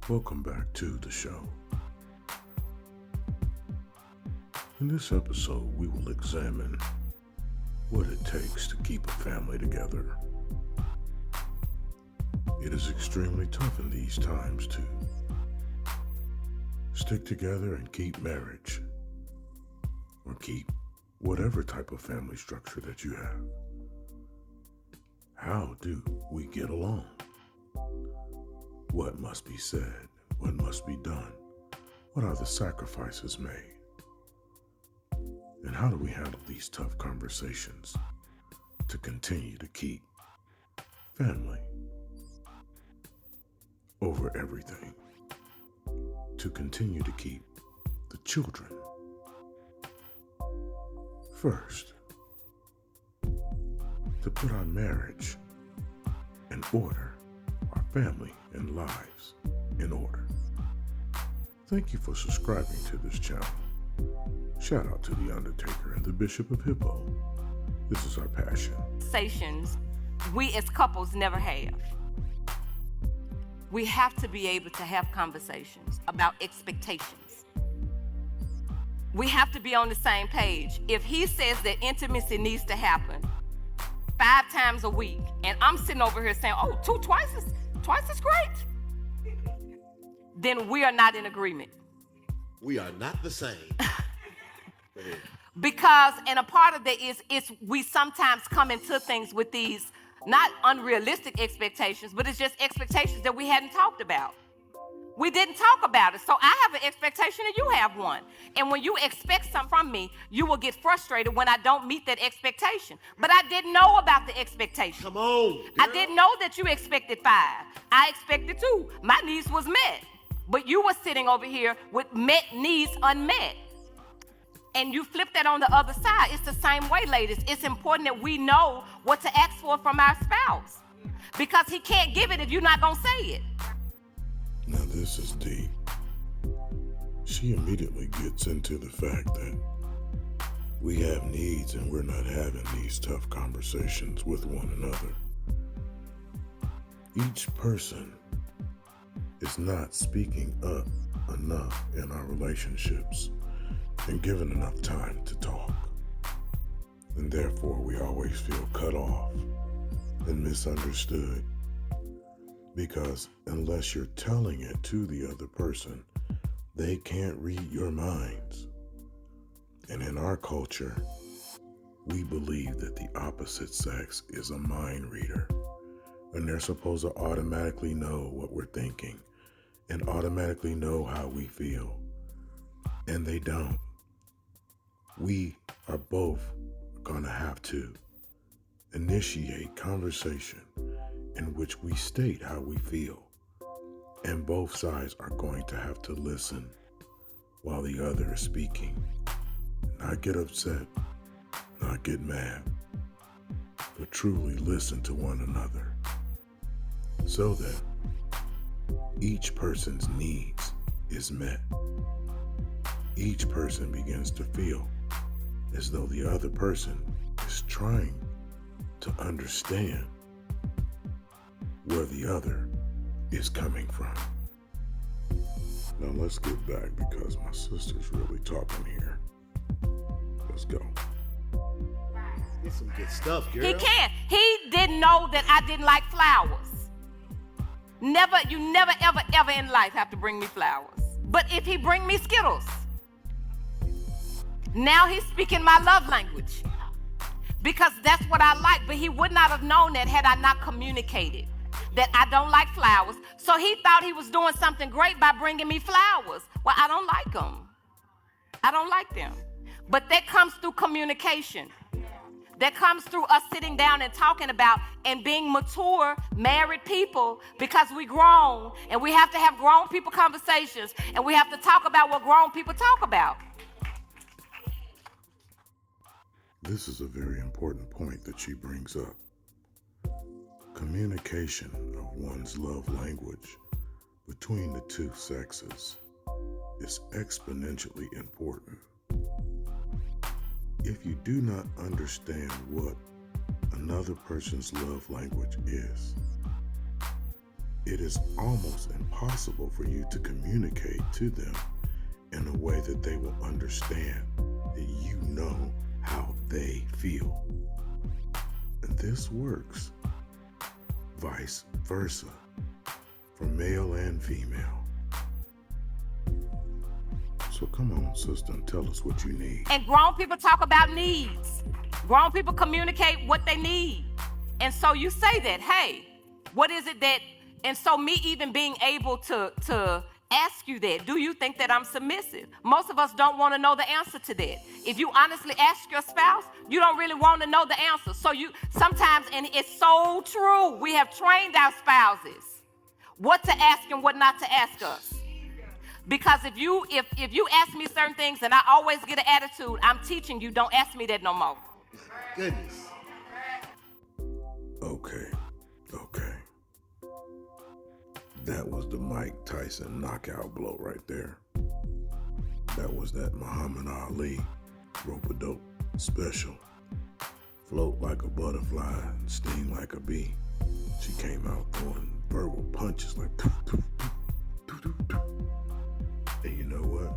Welcome back to the show. In this episode, we will examine what it takes to keep a family together. It is extremely tough in these times to stick together and keep marriage, or keep whatever type of family structure that you have. How do we get along? What must be said? What must be done? What are the sacrifices made? And how do we handle these tough conversations to continue to keep family over everything? To continue to keep the children first. To put our marriage in order, our family and lives in order. Thank you for subscribing to this channel. Shout out to The Undertaker and the Bishop of Hippo. This is our passion. Conversations we as couples never have. We have to be able to have conversations about expectations. We have to be on the same page. If he says that intimacy needs to happen 5 times a week, and I'm sitting over here saying, oh, twice is great, then we are not in agreement. We are not the same. Because, and a part of that is we sometimes come into things with these not unrealistic expectations, but it's just expectations that we hadn't talked about. We didn't talk about it. So I have an expectation and you have one. And when you expect something from me, you will get frustrated when I don't meet that expectation. But I didn't know about the expectation. Come on, girl. I didn't know that you expected 5. I expected 2. My needs was met. But you were sitting over here with met needs unmet. And you flip that on the other side. It's the same way, ladies. It's important that we know what to ask for from our spouse. Because he can't give it if you're not going to say it. Now this is deep. She immediately gets into the fact that we have needs and we're not having these tough conversations with one another. Each person is not speaking up enough in our relationships and given enough time to talk. And therefore we always feel cut off and misunderstood. Because unless you're telling it to the other person, they can't read your minds. And in our culture, we believe that the opposite sex is a mind reader. And they're supposed to automatically know what we're thinking and automatically know how we feel. And they don't. We are both gonna have to initiate conversation in which we state how we feel, and both sides are going to have to listen while the other is speaking. Not get upset, not get mad, but truly listen to one another so that each person's needs is met. Each person begins to feel as though the other person is trying to understand where the other is coming from. Now let's get back because my sister's really talking here. Let's go. It's some good stuff, girl. He can't. He didn't know that I didn't like flowers. You never, ever in life have to bring me flowers. But if he bring me Skittles, now he's speaking my love language. Because that's what I like. But he would not have known that had I not communicated that I don't like flowers. So he thought he was doing something great by bringing me flowers. Well, I don't like them. I don't like them. But that comes through communication. That comes through us sitting down and talking about and being mature, married people, because we grown and we have to have grown people conversations and we have to talk about what grown people talk about. This is a very important point that she brings up. Communication of one's love language between the two sexes is exponentially important. If you do not understand what another person's love language is, it is almost impossible for you to communicate to them in a way that they will understand that you know how they feel. And this works vice versa for male and female. So come on, sister, and tell us what you need. And grown people talk about needs. Grown people communicate what they need. And so you say that, hey, what is it that, and so me even being able to ask you that, do you think that I'm submissive? Most of us don't want to know the answer to that. If you honestly ask your spouse, you don't really want to know the answer. So you sometimes, and it's so true, we have trained our spouses what to ask and what not to ask us. Because if you ask me certain things and I always get an attitude, I'm teaching you, don't ask me that no more. Goodness. Okay. That was the Mike Tyson knockout blow right there. That was that Muhammad Ali rope-a-dope special. Float like a butterfly and sting like a bee. She came out throwing verbal punches like doo, doo, doo, doo, doo, doo. And you know what?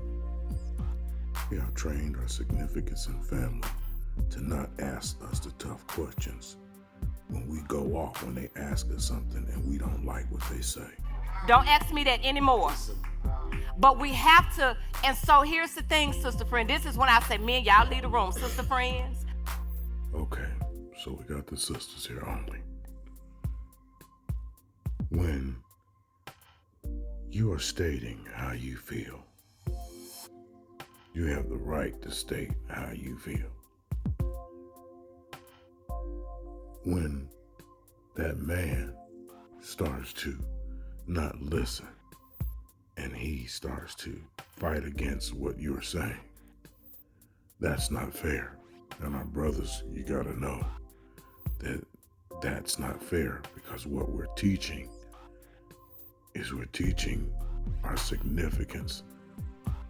We have trained our significance and family to not ask us the tough questions when we go off when they ask us something and we don't like what they say. Don't ask me that anymore. But we have to, and so here's the thing, sister friend. This is when I say, me and y'all leave the room, sister friends. Okay, so we got the sisters here only. When you are stating how you feel, you have the right to state how you feel. When that man starts to not listen and he starts to fight against what you're saying, that's not fair. And our brothers, you gotta know that that's not fair, because what we're teaching is we're teaching our significance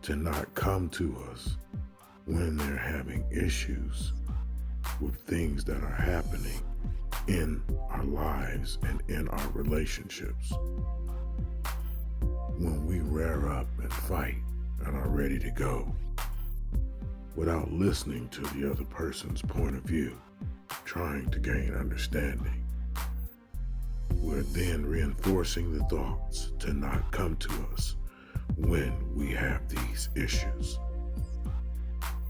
to not come to us when they're having issues with things that are happening in our lives and in our relationships. When we rear up and fight and are ready to go without listening to the other person's point of view, trying to gain understanding, we're then reinforcing the thoughts to not come to us when we have these issues.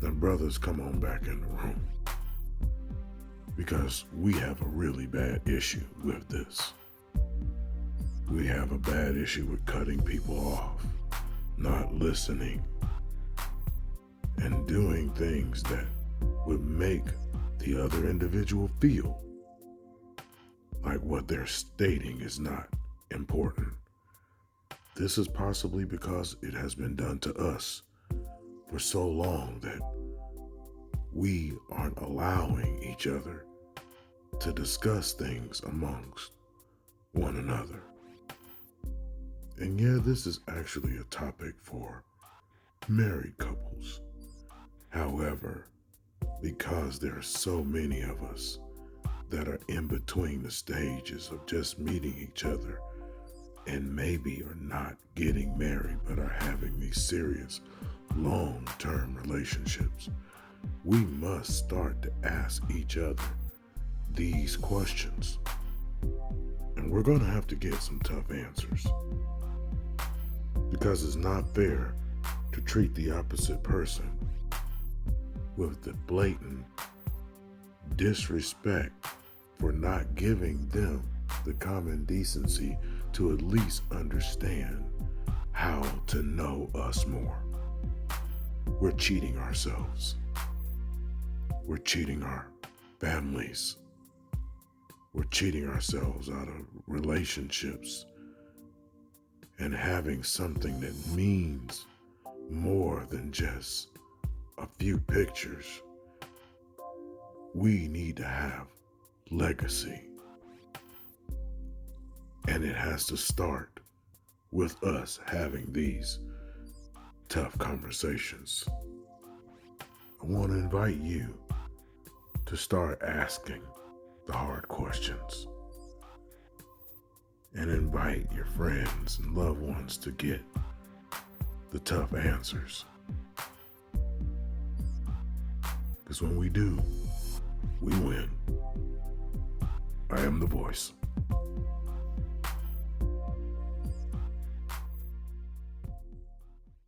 Now, brothers, come on back in the room, because we have a really bad issue with this. We have a bad issue with cutting people off, not listening, and doing things that would make the other individual feel like what they're stating is not important. This is possibly because it has been done to us for so long that we aren't allowing each other to discuss things amongst one another. And yeah, this is actually a topic for married couples. However, because there are so many of us that are in between the stages of just meeting each other and maybe are not getting married but are having these serious long-term relationships, we must start to ask each other these questions. And we're going to have to get some tough answers, because it's not fair to treat the opposite person with the blatant disrespect for not giving them the common decency to at least understand how to know us more. We're cheating ourselves. We're cheating our families. We're cheating ourselves out of relationships and having something that means more than just a few pictures. We need to have legacy. And it has to start with us having these tough conversations. I want to invite you to start asking the hard questions. and invite your friends and loved ones to get the tough answers. Because when we do, we win. I am the voice.